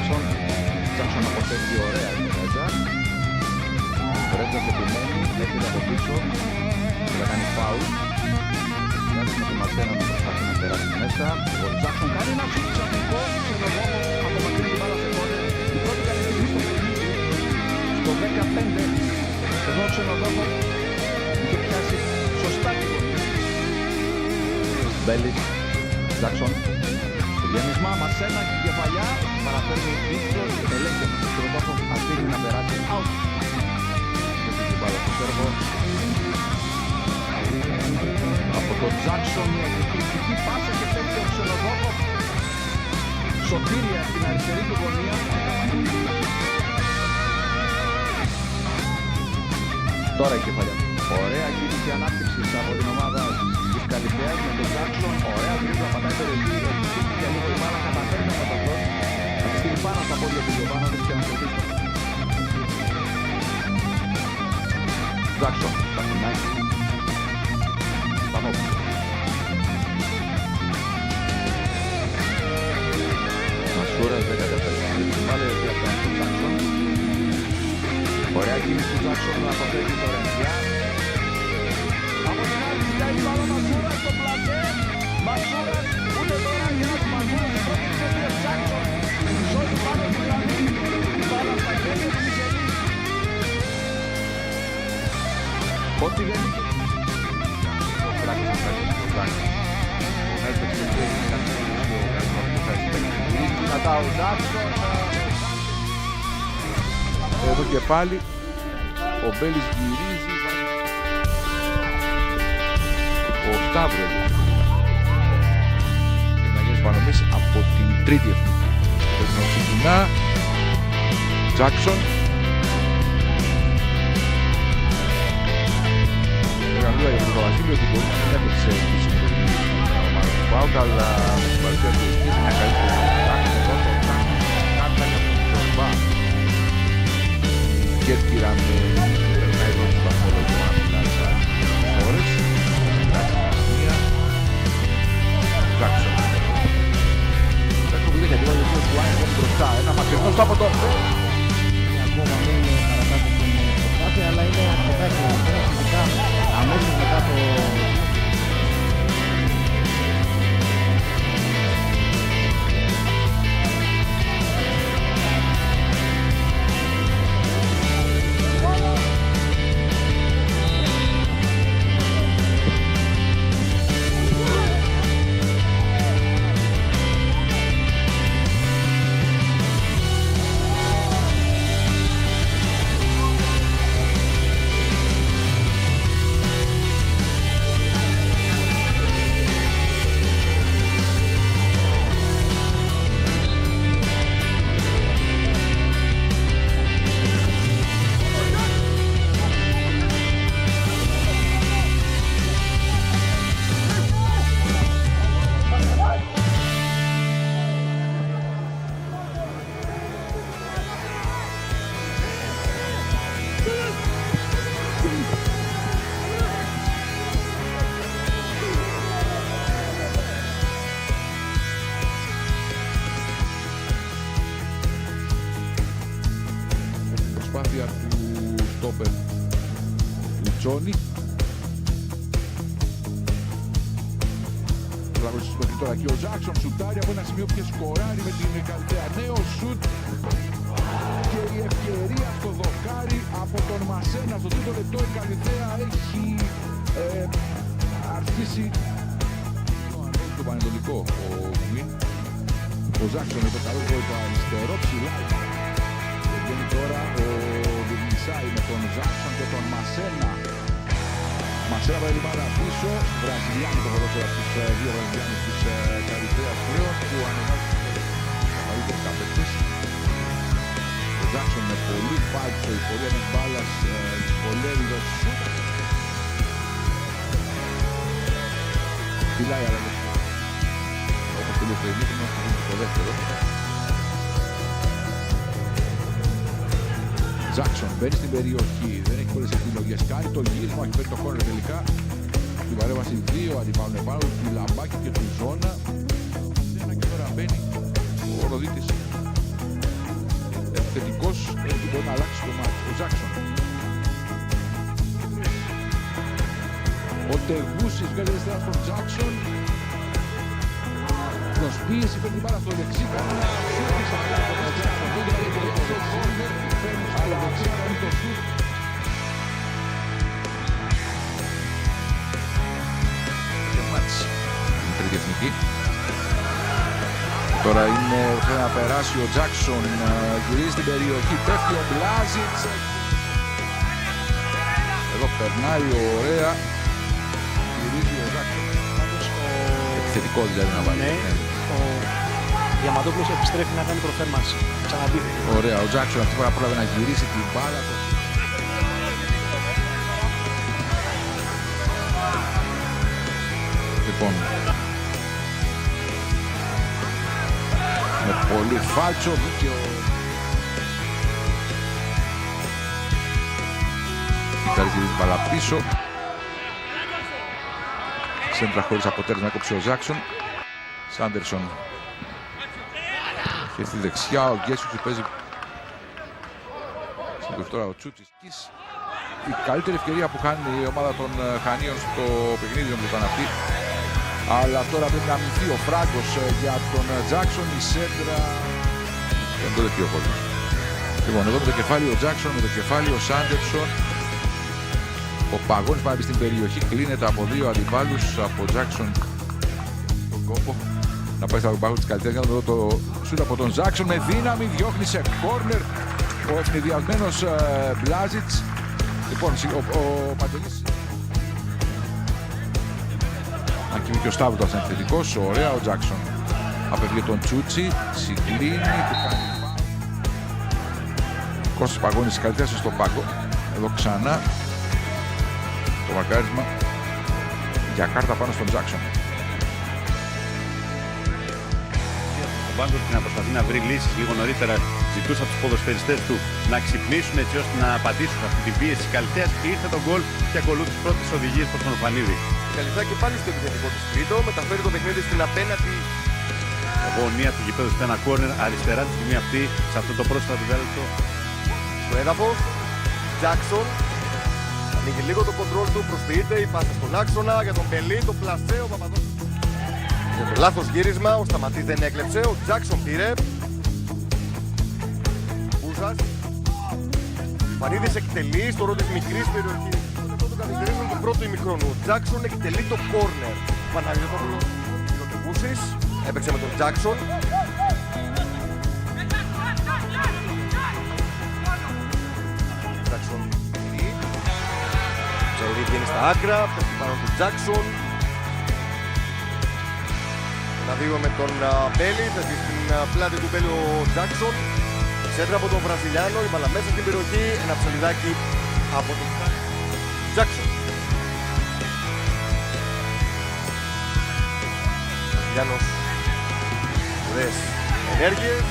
Τζάκσον. Τζάκσον αποφεύγει ωραία τον Ρέτζα. Ο Ρέτζας επιμένει, έρχεται από πίσω και θα κάνει φάουλ. Βγάζει με τον Μαρτένα να προσπαθεί να περάσει μέσα. Ο Τζάκσον κάνει ένα σουτ ξαφνικό, ξενοδόμο, απομακρύνει την μπάλα σε κόρνερ. Η πρώτη καλύτερη στο παιχνίδι, στο 15, εδώ ο ξενοδόμο είχε πιάσει σωστά την γωνία. Μπέλης, Τζάκσον, το γέμισμα, Μαρσένα και κεφαλιά, παραφέρνει δίκτυος, ελέγχεται το ξενοδόμο, αφήνει να περάσει out. Και μπάλα στο Σέρβο. Από τον Τζάκσον η εκπληκτική πάσα και παίρνει ο Ξενοδόχο. Σωτήρια στην αριστερή του γωνία. Τώρα η κεφαλιά. Ωραία κίνηση ανάπτυξης από την ομάδα της Καλυθέας με τον Τζάκσον. Ωραία γρήγορα πατάει το ρεβί. Για λίγο η μπάλα καταφέρνει από τον Τζάκσον. Θα τη στείλει πάνω στα πόδια του Γιωβάνοβιτς και να κερδίσει. Τζάκσον, θα κουνάει. Μασούρας 14. Πάλι έτσι από τον Τζάκσον. Ωραία κίνηση του Τζάκσον να αποφεύγει το Ρεντιά. Από την άλλη ζητάει η μπάλα Μασούρας στο πλατέ. Μασούρας ούτε τώρα για τους Μασούρας η πρώτη ξέφυγε Τζάκσον. Σώζει πάνω στη γραμμή. Η μπάλα στα χέρια του Μισελή. Ό,τι δεν είχε. Εδώ και πάλι ο Μπέλης γυρίζει. Ο Σταύρος και να γίνει παρομοίηση από την τρίτη ευθύνη. Πρέπει να ξεκινά Τζάκσον. Γραμμούλα για τον Βασίλειο ότι μπορεί να μην έχει τις αιτήσεις με την ομάδα του ΠΑΟΚ, αλλά με την παρουσία του είναι μια καλύτερη Τζάκσον. Εδώ το Τζάκσον κάνει από τον Τζορμπά. Κέρκυρα με περνάει εδώ του βαθμολόγιο να μιλάει σαν ώρες. Μία Τζάκσον. Τζάκσον που είχε diwali ο Τουάιν είναι μπροστά. Ένα μακρινός από το... Ακόμα μένει παρακάτω την προσπάθεια, αλλά είναι αρκετά σημαντικά αμέσως μετά το... Προσπάθεια του στόπερ του Τζόνι. Τραγωδιστής μέχρι τώρα και ο Τζάκσον σουτάρει από ένα σημείο που σκοράρει με την Καλυθέα. Νέο σουτ και η ευκαιρία στο δοκάρι από τον Μασένα. Στο τρίτο λεπτό η Καλυθέα έχει αρχίσει το πανετολικό. Ο Τζάκσον με το καλό το αριστερό ψηλά. Βγαίνει τώρα ο Δουμισάη με τον Τζάκσον και τον Μασένα. Μασένα πάει την μπάλα πίσω. Βραζιλιάνοι το ποδόσφαιρο από τους δύο Βραζιλιάνους της Καλυθέας πλέον που ανεβάζει τους καλύτερους καπετούς. Ο Τζάκσον με πολύ φάλτσο, η πορεία της μπάλας δυσκολεύει το σουτ. Φυλάει αλλά δεν σουτ. Όπως τελείωσε το ημίχρονο, το δεύτερο. Τζάκσον μπαίνει στην περιοχή, δεν έχει πολλές επιλογές, κάνει το γύρισμα, έχει φέρει το χώρο τελικά. Στην παρέμβαση 2 αντιπάλουν πάνω του Λαμπάκη και του Ζώνα. Ένα και τώρα μπαίνει ο Ροδίτης. μπορεί να αλλάξει το μάτι. Ο Τζάκσον. Ο Τεγούσης βγάζει αριστερά στον Τζάκσον. Προσπίεση παίρνει την μπάλα στο δεξί. Σούτης αλλά το Τζάκσον. Αλλά δεξί κάνει το σούτ. Και μάτς. Είναι τρίτη εθνική. Τώρα είναι θέλει να περάσει ο Τζάκσον, γυρίζει την περιοχή, πέφτει ο Μπλάζιτς. Εδώ περνάει ωραία, γυρίζει ο Τζάκσον. Επιθετικό δηλαδή να βάλει. Ναι, ο Διαμαντόπουλος επιστρέφει να κάνει προθέρμανση. Ξαναντίθεται. Ωραία, ο Τζάκσον αυτή φορά πρόλαβε να γυρίσει την μπάλα. Λοιπόν, με πολύ φάλτσο δίκαιο. Κοιτάζει την μπάλα πίσω. Σέντρα χωρίς αποτέλεσμα, έκοψε ο Τζάκσον. Σάντερσον. Και στη δεξιά ο Γκέσιους παίζει. Στην τώρα ο Τσούτσις. Η καλύτερη ευκαιρία που κάνει η ομάδα των Χανίων στο παιχνίδι μου ήταν αυτή. Αλλά τώρα πρέπει να μυθεί ο φράγκος για τον Τζάκσον, η σέντρα. Δεν το δεχτεί ο κόσμος. Λοιπόν, εδώ με το κεφάλι ο Τζάκσον, με το κεφάλι ο Σάντερσον. Ο Παγώνης πάει στην περιοχή, κλείνεται από δύο αντιπάλους από Τζάκσον τον κόπο. Να πάει στα πάγου της καλλιτέχνης. Εδώ το σούτ από τον Τζάκσον με δύναμη, διώχνει σε κόρνερ ο ευνηδιασμένος Μπλάζιτς. Λοιπόν, ο Παντελής. Αν και και ο Σταύρος ήταν επιθετικός, ωραία ο Τζάκσον. Απευθύνει τον Τσούτσι, συγκλίνει, του κάνει Κώστας Παγώνης καλλιτέχνης στον πάγκο. Εδώ ξανά το μαρκάρισμα για κάρτα πάνω στον Τζάκσον. Ο Μπάγκος να προσπαθεί να βρει λύσεις λίγο νωρίτερα, ζητούσε από τους ποδοσφαιριστές του να ξυπνήσουν έτσι ώστε να απαντήσουν αυτή την πίεση της Καλυθέας και ήρθε το γκολ και ακολούθησε πρώτες οδηγίες προς τον Οφανίδη. Η Καλυθέα και πάλι στο επιθετικό της τρίτο, μεταφέρει το παιχνίδι στην απέναντι Γωνία του γηπέδου στο ένα κόρνερ αριστερά τη στιγμή αυτή σε αυτό το πρόσφατο δέλτο. στο έδαφος. Τζάκσον ανοίγει λίγο το κοντρόλ του, προσποιείται η πάσα στον άξονα για τον Μπελί, το πλασέ, ο Παπαδόπουλος. Λάθος γύρισμα, ο Σταματής δεν έκλεψε, ο Τζάκσον πήρε. Μπούζας. Πανίδης εκτελεί στο ρόλο της μικρής περιοχής. Αυτό το καθυστερήσεων του πρώτου ημιχρόνου. Ο Τζάκσον εκτελεί το κόρνερ. Παναγιώτοπουλος, Πιλοτικούσης, έπαιξε με τον Τζάκσον. Τζάκσον πήρε. Τζαϊρή βγαίνει στα άκρα, πέφτει πάνω του Τζάκσον. Ένα δύο με τον Μπέλι, θα βγει στην πλάτη του Μπέλι ο Τζάκσον. Σέντρα από τον Βραζιλιάνο, η μπάλα μέσα στην περιοχή, ένα ψαλιδάκι από τον Τζάκσον. Βραζιλιάνος, ωραίες ενέργειες.